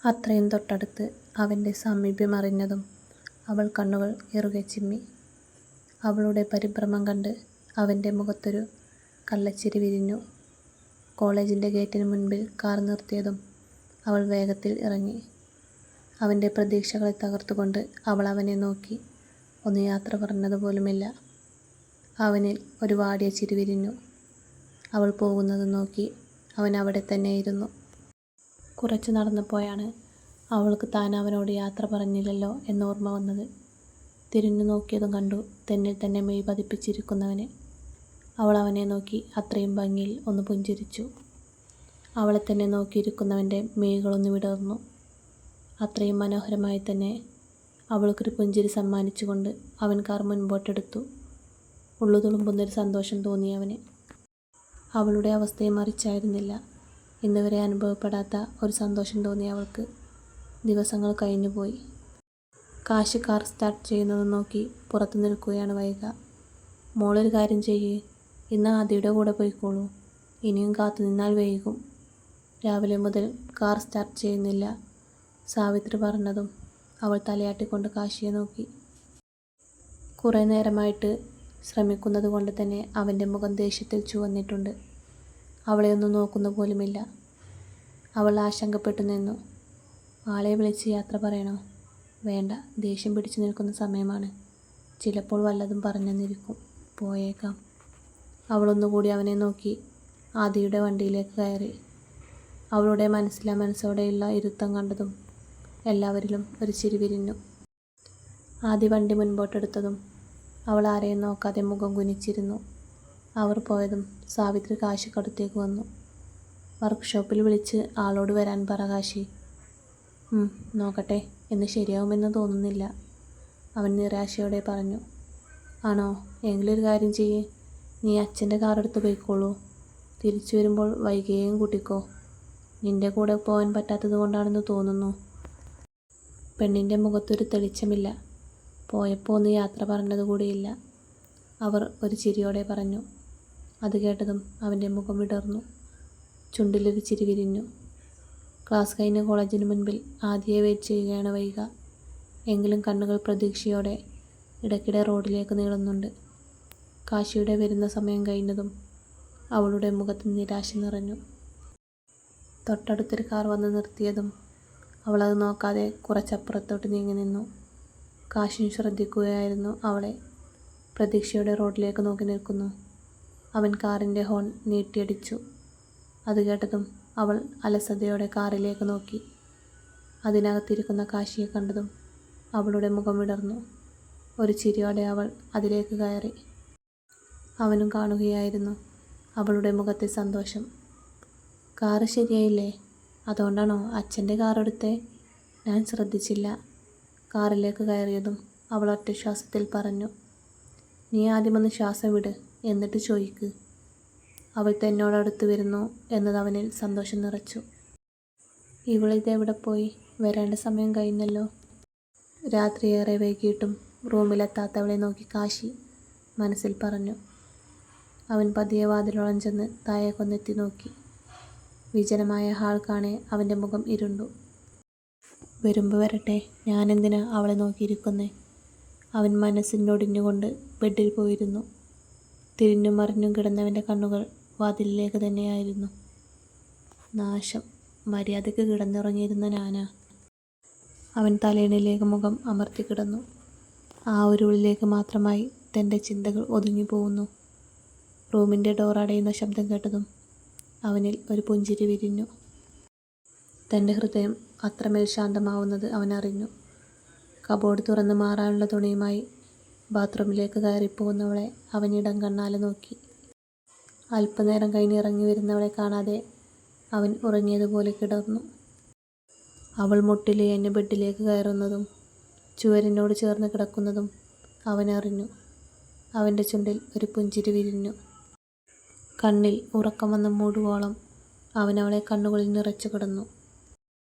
അത്രയും തൊട്ടടുത്ത് അവൻ്റെ സാമീപ്യമറിഞ്ഞതും അവൾ കണ്ണുകൾ ഇറുകെ ചിമ്മി. അവളുടെ പരിഭ്രമം കണ്ട് അവൻ്റെ മുഖത്തൊരു കള്ളച്ചിരി വിരിഞ്ഞു. കോളേജിൻ്റെ ഗേറ്റിന് മുൻപിൽ കാർ നിർത്തിയതും അവൾ വേഗത്തിൽ ഇറങ്ങി. അവൻ്റെ പ്രതീക്ഷകളെ തകർത്തുകൊണ്ട് അവൾ അവനെ നോക്കി. ഒന്ന് യാത്ര പറഞ്ഞതുപോലുമില്ല. അവനിൽ ഒരു വാടിയ ചിരി വിരിഞ്ഞു. അവൾ പോകുന്നത് നോക്കി അവൻ അവിടെ തന്നെയിരുന്നു. കുറച്ച് നടന്നപ്പോഴാണ് അവൾക്ക് താൻ അവനോട് യാത്ര പറഞ്ഞില്ലല്ലോ എന്നോർമ്മ വന്നത്. തിരിഞ്ഞു നോക്കിയതും കണ്ടു തന്നിൽ തന്നെ മെയ് പതിപ്പിച്ചിരിക്കുന്നവനെ. അവൾ അവനെ നോക്കി അത്രയും ഭംഗിയിൽ ഒന്ന് പുഞ്ചിരിച്ചു. അവളെ തന്നെ നോക്കിയിരിക്കുന്നവൻ്റെ മെയ്കളൊന്ന് വിടർന്നു. അത്രയും മനോഹരമായി തന്നെ അവൾക്കൊരു പുഞ്ചിരി സമ്മാനിച്ചുകൊണ്ട് അവൻ കാർ മുൻപോട്ടെടുത്തു. ഉള്ളു തുളുമ്പുന്നൊരു സന്തോഷം തോന്നി അവന്. അവളുടെ അവസ്ഥയെ മറിച്ചായിരുന്നില്ല. ഇന്നുവരെ അനുഭവപ്പെടാത്ത ഒരു സന്തോഷം തോന്നി അവൾക്ക്. ദിവസങ്ങൾ കഴിഞ്ഞുപോയി. കാശി കാർ സ്റ്റാർട്ട് ചെയ്യുന്നത് നോക്കി പുറത്തു നിൽക്കുകയാണ് വൈഗ. മോളൊരു കാര്യം ചെയ്യ്, ഇന്ന് ആദിയുടെ കൂടെ പോയിക്കോളൂ. ഇനിയും കാത്തു നിന്നാൽ വൈകും. രാവിലെ മുതൽ കാർ സ്റ്റാർട്ട് ചെയ്യുന്നില്ല, സാവിത്രി പറഞ്ഞതും അവൾ തലയാട്ടിക്കൊണ്ട് കാശിയെ നോക്കി. കുറേ നേരമായിട്ട് ശ്രമിക്കുന്നത് കൊണ്ട് തന്നെ അവൻ്റെ മുഖം ദേഷ്യത്തിൽ ചുവന്നിട്ടുണ്ട്. അവളെ ഒന്നും നോക്കുന്ന പോലുമില്ല. അവൾ ആശങ്കപ്പെട്ടു നിന്നു. ആളെ വിളിച്ച് യാത്ര പറയണോ? വേണ്ട, ദേഷ്യം പിടിച്ചു നിൽക്കുന്ന സമയമാണ്. ചിലപ്പോൾ വല്ലതും പറഞ്ഞെന്നിരിക്കും. പോയേക്കാം. അവളൊന്നുകൂടി അവനെ നോക്കി ആദിയുടെ വണ്ടിയിലേക്ക് കയറി. അവളുടെ മനസ്സോടെയുള്ള ഇരുത്തം കണ്ടതും എല്ലാവരിലും ഒരു ചിരി വിരിഞ്ഞു. ആദി വണ്ടി മുൻപോട്ടെടുത്തതും അവൾ ആരെയും നോക്കാതെ മുഖം കുനിച്ചിരുന്നു. അവർ പോയതും സാവിത്രി കാശിക്കടുത്തേക്ക് വന്നു. വർക്ക്ഷോപ്പിൽ വിളിച്ച് ആളോട് വരാൻ പറ കാശി. നോക്കട്ടെ, എന്ന് ശരിയാവുമെന്ന് തോന്നുന്നില്ല, അവൻ നിരാശയോടെ പറഞ്ഞു. ആണോ? എങ്കിലൊരു കാര്യം ചെയ്യ്, നീ അച്ഛൻ്റെ കാറെടുത്ത് പോയിക്കോളൂ. തിരിച്ചു വരുമ്പോൾ വൈകിയേയും കൂട്ടിക്കോ. നിൻ്റെ കൂടെ പോകാൻ പറ്റാത്തത് കൊണ്ടാണെന്ന് തോന്നുന്നു. പെണ്ണിൻ്റെ മുഖത്തൊരു തെളിച്ചമില്ല. പോയപ്പോൾ ഒന്ന് യാത്ര പറഞ്ഞതുകൂടിയില്ല, അവർ ഒരു ചിരിയോടെ പറഞ്ഞു. അത് കേട്ടതും അവൻ്റെ മുഖം വിടർന്നു. ചുണ്ടിലൊരു ചിരി വിരിഞ്ഞു. ക്ലാസ് കഴിഞ്ഞ് കോളേജിന് മുൻപിൽ ആദിയെ വെയിറ്റ് ചെയ്യുകയാണ് വൈഗ. എങ്കിലും കണ്ണുകൾ പ്രതീക്ഷയോടെ ഇടയ്ക്കിടെ റോഡിലേക്ക് നീളുന്നുണ്ട്. കാശിയുടെ വരുന്ന സമയം കഴിഞ്ഞതും അവളുടെ മുഖത്ത് നിരാശ നിറഞ്ഞു. തൊട്ടടുത്തൊരു കാർ വന്ന് നിർത്തിയതും അവളത് നോക്കാതെ കുറച്ചപ്പുറത്തോട്ട് നീങ്ങി നിന്നു. കാശിയും ശ്രദ്ധിക്കുകയായിരുന്നു അവളെ. പ്രതീക്ഷയോടെ റോഡിലേക്ക് നോക്കി നിൽക്കുന്നു. അവൻ കാറിൻ്റെ ഹോൺ നീട്ടിയടിച്ചു. അത് കേട്ടതും അവൾ അലസതയോടെ കാറിലേക്ക് നോക്കി. അതിനകത്തിരിക്കുന്ന കാശിയെ കണ്ടതും അവളുടെ മുഖം വിടർന്നു. ഒരു ചിരിയോടെ അവൾ അതിലേക്ക് കയറി. അവനും കാണുകയായിരുന്നു അവളുടെ മുഖത്തെ സന്തോഷം. കാറ് ശരിയായില്ലേ? അതുകൊണ്ടാണോ അച്ഛൻ്റെ കാറെടുത്തേ? ഞാൻ ശ്രദ്ധിച്ചില്ല. കാറിലേക്ക് കയറിയതും അവൾ ഒറ്റ ശ്വാസത്തിൽ പറഞ്ഞു. നീ ആദ്യമൊന്ന് ശ്വാസം വിട്, എന്നിട്ട് ചോദിക്ക്. അവൾ തന്നോടടുത്ത് വരുന്നു എന്നത് അവനിൽ സന്തോഷം നിറച്ചു. ഇവളിതെവിടെ പോയി? വരേണ്ട സമയം കഴിഞ്ഞല്ലോ. രാത്രി ഏറെ വൈകിയിട്ടും റൂമിലെത്താത്തവളെ നോക്കി കാശി മനസ്സിൽ പറഞ്ഞു. അവൻ പതിയെ വാതിലോളം ചെന്ന് താഴേക്കൊന്നെത്തി നോക്കി. വിജനമായ ഹാൾ കാണെ അവൻ്റെ മുഖം ഇരുണ്ടു. വരുമ്പോൾ വരട്ടെ, ഞാനെന്തിനാ അവളെ നോക്കിയിരിക്കുന്നേ? അവൻ മനസ്സിനൊടിഞ്ഞുകൊണ്ട് ബെഡിൽ പോയിരുന്നു. തിരിഞ്ഞും മറിഞ്ഞും കിടന്നവൻ്റെ കണ്ണുകൾ വാതിലിലേക്ക് തന്നെയായിരുന്നു. നാശം, മര്യാദയ്ക്ക് കിടന്നുറങ്ങിയിരുന്ന ഞാനാ. അവൻ തലയിണിലേക്ക് മുഖം അമർത്തി കിടന്നു. ആ ഒരു ഉള്ളിലേക്ക് മാത്രമായി തൻ്റെ ചിന്തകൾ ഒതുങ്ങിപ്പോകുന്നു. റൂമിൻ്റെ ഡോർ അടയുന്ന ശബ്ദം കേട്ടതും അവനിൽ ഒരു പുഞ്ചിരി വിരിഞ്ഞു. തൻ്റെ ഹൃദയം അത്രമേൽ ശാന്തമാവുന്നത് അവനറിഞ്ഞു. കബോർഡ് തുറന്ന് മാറാനുള്ള തുണിയുമായി ബാത്റൂമിലേക്ക് കയറിപ്പോകുന്നവളെ അവൻ ഇടം കണ്ണാലെ നോക്കി. അല്പനേരം കഴിഞ്ഞ് ഇറങ്ങി വരുന്നവളെ കാണാതെ അവൻ ഉറങ്ങിയതുപോലെ കിടന്നു. അവൾ മുട്ടിലിഴഞ്ഞ് ബെഡിലേക്ക് കയറുന്നതും ചുവരിനോട് ചേർന്ന് കിടക്കുന്നതും അവനറിഞ്ഞു. അവൻ്റെ ചുണ്ടിൽ ഒരു പുഞ്ചിരി വിരിഞ്ഞു. കണ്ണിൽ ഉറക്കം വന്ന് മൂടുവോളം അവൻ അവളെ കണ്ണുകളിൽ നിറച്ചു കിടന്നു.